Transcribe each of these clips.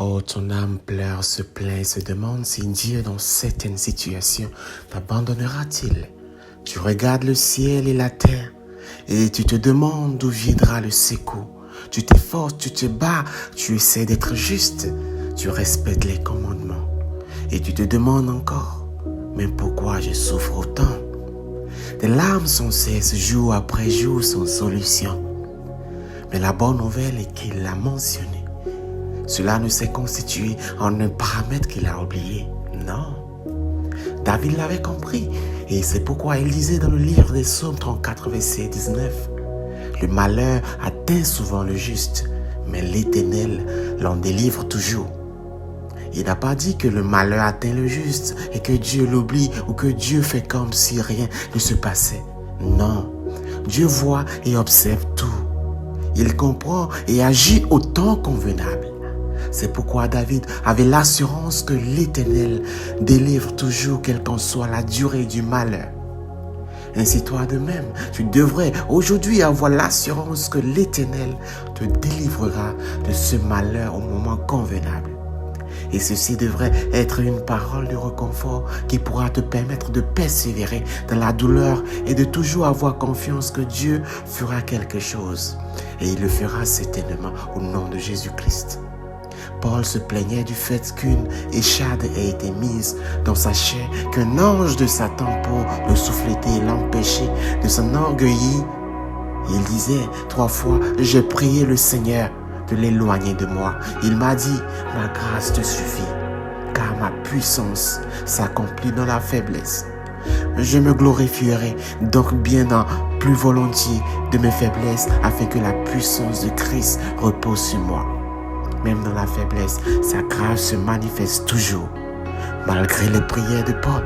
Oh, ton âme pleure, se plaint, se demande si Dieu, dans certaines situations, t'abandonnera-t-il. Tu regardes le ciel et la terre et tu te demandes d'où viendra le secours. Tu t'efforces, tu te bats, tu essaies d'être juste, tu respectes les commandements et tu te demandes encore, mais pourquoi je souffre autant? Tes larmes sans cesse, jour après jour, sans solution. Mais la bonne nouvelle est qu'il l'a mentionné. Cela ne s'est constitué en un paramètre qu'il a oublié. Non. David l'avait compris. Et c'est pourquoi il disait dans le livre des Psaumes 34, verset 19, « Le malheur atteint souvent le juste, mais l'Éternel l'en délivre toujours. » Il n'a pas dit que le malheur atteint le juste et que Dieu l'oublie ou que Dieu fait comme si rien ne se passait. Non. Dieu voit et observe tout. Il comprend et agit au temps convenable. C'est pourquoi David avait l'assurance que l'Éternel délivre toujours, quelle qu'en soit la durée du malheur. Ainsi toi de même, tu devrais aujourd'hui avoir l'assurance que l'Éternel te délivrera de ce malheur au moment convenable. Et ceci devrait être une parole de réconfort qui pourra te permettre de persévérer dans la douleur et de toujours avoir confiance que Dieu fera quelque chose. Et il le fera certainement au nom de Jésus-Christ. Paul se plaignait du fait qu'une échade ait été mise dans sa chair, qu'un ange de Satan pour le souffleter et l'empêcher de s'enorgueillir. Il disait 3 fois, « J'ai prié le Seigneur de l'éloigner de moi. Il m'a dit, ma grâce te suffit, car ma puissance s'accomplit dans la faiblesse. Je me glorifierai donc bien plus volontiers de mes faiblesses, afin que la puissance de Christ repose sur moi. » Même dans la faiblesse, sa grâce se manifeste toujours. Malgré les prières de Paul,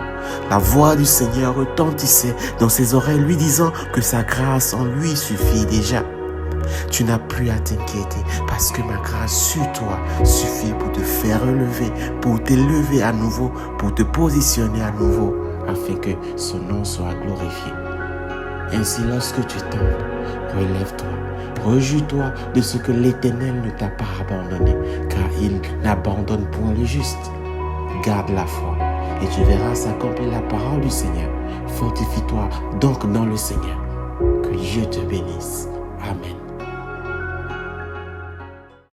la voix du Seigneur retentissait dans ses oreilles, lui disant que sa grâce en lui suffit déjà. Tu n'as plus à t'inquiéter parce que ma grâce sur toi suffit pour te faire relever, pour t'élever à nouveau, pour te positionner à nouveau, afin que son nom soit glorifié. Ainsi, lorsque tu tombes, relève-toi, réjouis-toi de ce que l'Éternel ne t'a pas abandonné, car il n'abandonne point le juste. Garde la foi et tu verras s'accomplir la parole du Seigneur. Fortifie-toi donc dans le Seigneur. Que Dieu te bénisse. Amen.